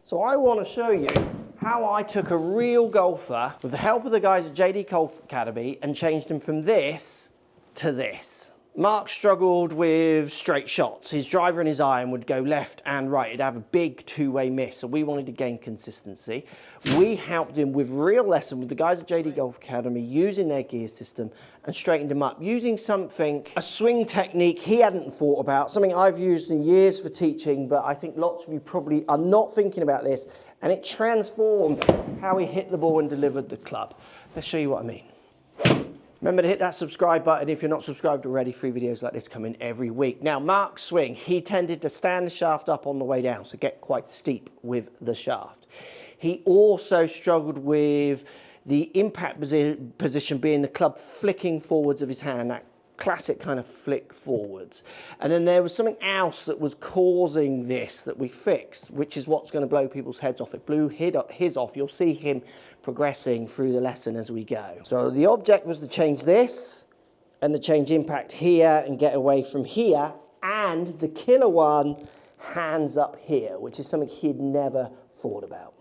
So I want to show you how I took a real golfer with the help of the guys at JD Golf Academy and changed him from this to this. Mark struggled with straight shots. His driver and his iron would go left and right. He'd have a big two-way miss, so we wanted to gain consistency. We helped him with real lesson with the guys at JD Golf Academy using their gear system and straightened him up using something, a swing technique he hadn't thought about, something I've used in years for teaching, but I think lots of you probably are not thinking about this, and it transformed how he hit the ball and delivered the club. Let's show you what I mean. Remember to hit that subscribe button if you're not subscribed already. Free videos like this come in every week. Now, Mark's swing, he tended to stand the shaft up on the way down, so get quite steep with the shaft. He also struggled with the impact position being the club flicking forwards of his hand, that classic kind of flick forwards. And then there was something else that was causing this that we fixed, which is what's going to blow people's heads off. It blew his off. You'll see him progressing through the lesson as we go. So the object was to change this and to change impact here and get away from here, and the killer one, hands up here, which is something he'd never thought about.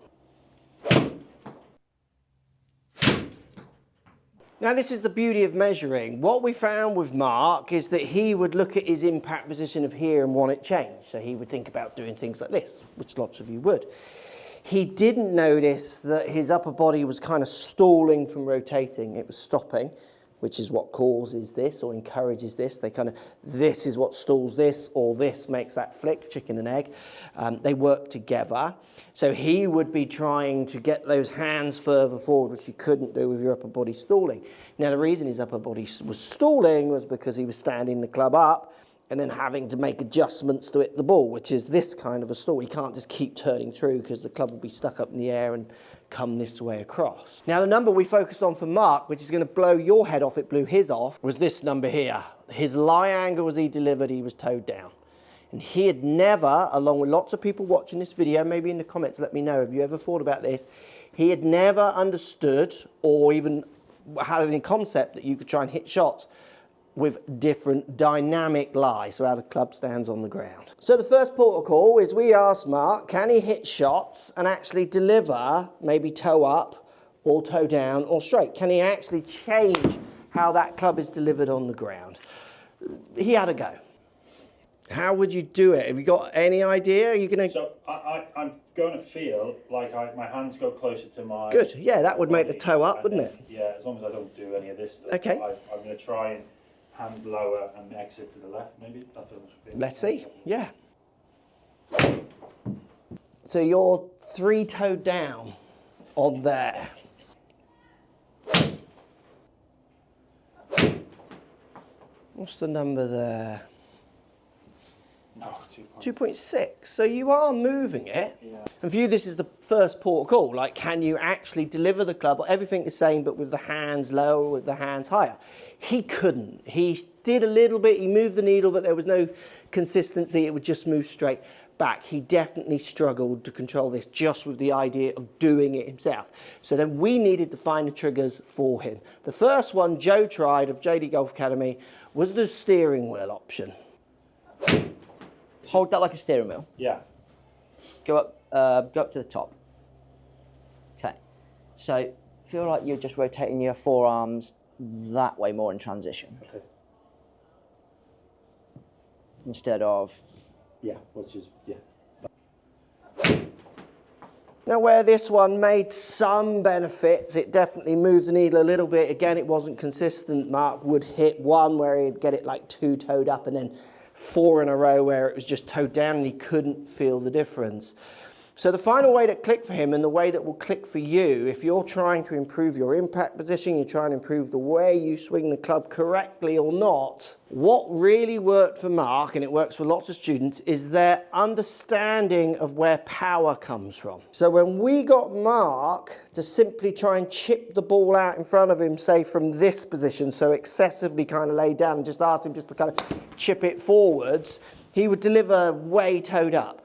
Now this is the beauty of measuring. What we found with Mark is that he would look at his impact position of here and want it changed. So he would think about doing things like this, which lots of you would. He didn't notice that his upper body was kind of stalling from rotating. It was stopping, which is what causes this or encourages this. This is what stalls this, or this makes that flick, chicken and egg. They work together. So he would be trying to get those hands further forward, which you couldn't do with your upper body stalling. Now the reason his upper body was stalling was because he was standing the club up and then having to make adjustments to hit the ball, which is this kind of a stall. You can't just keep turning through because the club will be stuck up in the air and come this way across. Now the number we focused on for Mark, which is going to blow your head off, it blew his off, was this number here. His lie angle as he delivered, he was towed down. And he had never, along with lots of people watching this video, maybe in the comments let me know, have you ever thought about this? He had never understood or even had any concept that you could try and hit shots with different dynamic lie, so how the club stands on the ground. So the first protocol is we asked Mark, can he hit shots and actually deliver, maybe toe up or toe down or straight? Can he actually change how that club is delivered on the ground? He had a go. How would you do it? Have you got any idea? Are you going to... So I'm going to feel like my hands go closer to my... Good, yeah, that would make the toe up, wouldn't it? Yeah, as long as I don't do any of this stuff. Okay. I'm going to try and hand lower and exit to the left, maybe. That's what I feel. Let's see, yeah. So you're three-toed down on there. What's the number there? No, 2.6. So you are moving it. Yeah. And for you, this is the first port of call. Like, can you actually deliver the club, everything the same, but with the hands lower, with the hands higher? He couldn't. He did a little bit, he moved the needle, but there was no consistency. It would just move straight back. He definitely struggled to control this just with the idea of doing it himself. So then we needed to find the triggers for him. The first one Joe tried of JD Golf Academy was the steering wheel option. Hold that like a steering wheel. Yeah. Go up to the top. Okay. So feel like you're just rotating your forearms that way more in transition. Okay. Instead of... Yeah, which is, yeah. Now where this one made some benefits, it definitely moved the needle a little bit. Again, it wasn't consistent. Mark would hit one where he'd get it like two toed up and then four in a row where it was just toed down and he couldn't feel the difference. So the final way that clicked for him and the way that will click for you, if you're trying to improve your impact position, you're trying to improve the way you swing the club correctly or not, what really worked for Mark, and it works for lots of students, is their understanding of where power comes from. So when we got Mark to simply try and chip the ball out in front of him, say from this position, so excessively kind of laid down, and just asked him just to kind of chip it forwards, he would deliver way toed up.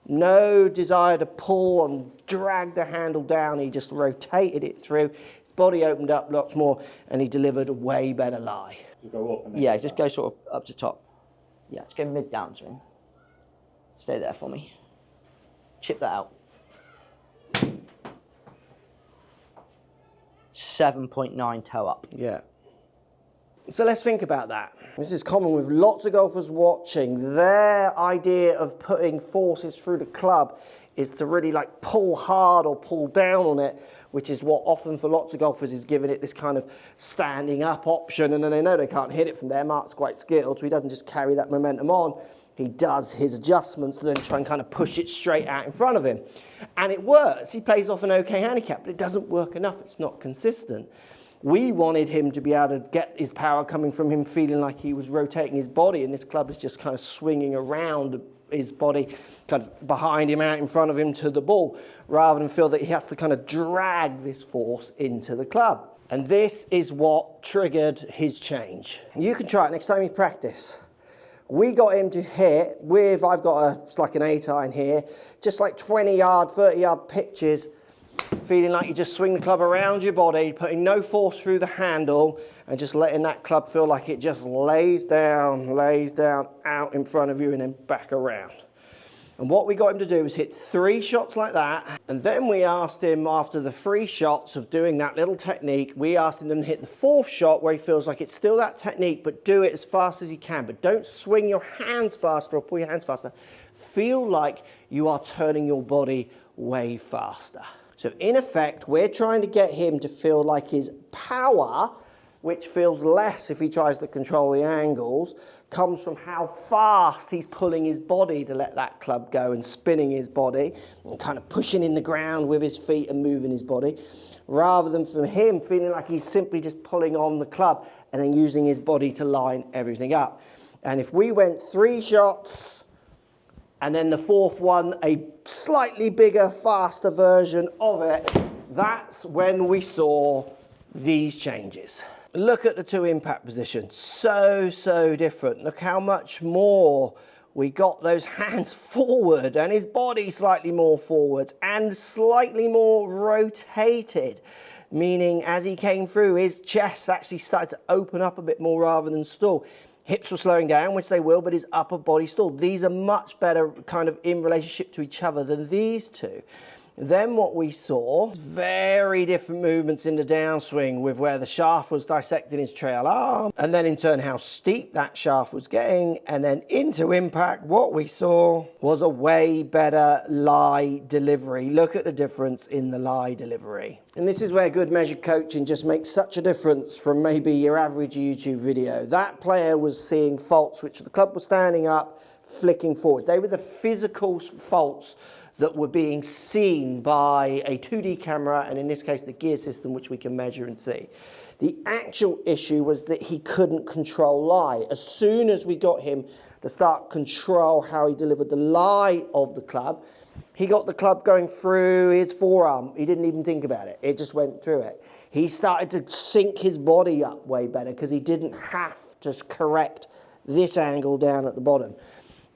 No desire to pull and drag the handle down. He just rotated it through. His body opened up lots more and he delivered a way better lie. You go up and then Yeah, just go sort of up to top. Yeah, just go mid downswing. Stay there for me. Chip that out. 7.9 toe up. Yeah. So let's think about that. This is common with lots of golfers watching. Their idea of putting forces through the club is to really like pull hard or pull down on it, which is what often for lots of golfers is giving it this kind of standing up option, and then they know they can't hit it from there. Mark's quite skilled, so he doesn't just carry that momentum on. He does his adjustments to then try and kind of push it straight out in front of him. And it works. He plays off an okay handicap, but it doesn't work enough. It's not consistent. We wanted him to be able to get his power coming from him feeling like he was rotating his body, and this club is just kind of swinging around his body, kind of behind him, out in front of him to the ball, rather than feel that he has to kind of drag this force into the club. And this is what triggered his change. You can try it next time you practice. We got him to hit with, I've got it's like an 8-iron here, just like 20-yard, 30-yard pitches, feeling like you just swing the club around your body, putting no force through the handle, and just letting that club feel like it just lays down out in front of you and then back around. And what we got him to do was hit 3 shots like that, and then we asked him, after the 3 shots of doing that little technique, we asked him to hit the 4th shot where he feels like it's still that technique, but do it as fast as he can. But don't swing your hands faster or pull your hands faster. Feel like you are turning your body way faster. So in effect, we're trying to get him to feel like his power, which feels less if he tries to control the angles, comes from how fast he's pulling his body to let that club go and spinning his body and kind of pushing in the ground with his feet and moving his body, rather than from him feeling like he's simply just pulling on the club and then using his body to line everything up. And if we went 3 shots and then the 4th one, a slightly bigger, faster version of it, that's when we saw these changes. Look at the 2 impact positions, so different. Look how much more we got those hands forward and his body slightly more forward and slightly more rotated, meaning as he came through, his chest actually started to open up a bit more rather than stall. Hips were slowing down, which they will, but his upper body stalled. These are much better kind of in relationship to each other than these 2. Then what we saw, very different movements in the downswing with where the shaft was dissecting his trail arm, and then in turn how steep that shaft was getting, and then into impact, what we saw was a way better lie delivery. Look at the difference in the lie delivery. And this is where good measured coaching just makes such a difference from maybe your average YouTube video. That player was seeing faults which the club was standing up, flicking forward. They were the physical faults that were being seen by a 2D camera, and in this case the gear system, which we can measure and see. The actual issue was that he couldn't control lie. As soon as we got him to start control how he delivered the lie of the club, he got the club going through his forearm. He didn't even think about it. It just went through it. He started to sync his body up way better because he didn't have to correct this angle down at the bottom.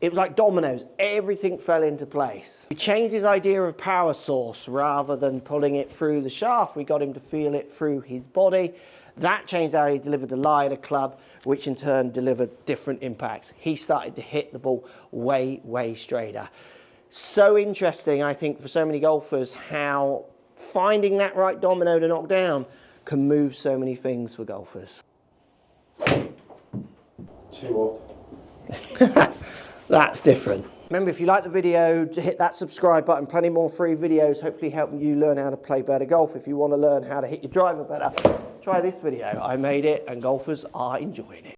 It was like dominoes, everything fell into place. We changed his idea of power source. Rather than pulling it through the shaft, we got him to feel it through his body. That changed how he delivered the lie of the club, which in turn delivered different impacts. He started to hit the ball way straighter. So interesting, I think, for so many golfers, how finding that right domino to knock down can move so many things for golfers. 2 up. That's different. Remember, if you like the video, to hit that subscribe button. Plenty more free videos, hopefully helping you learn how to play better golf. If you want to learn how to hit your driver better, try this video. I made it and golfers are enjoying it.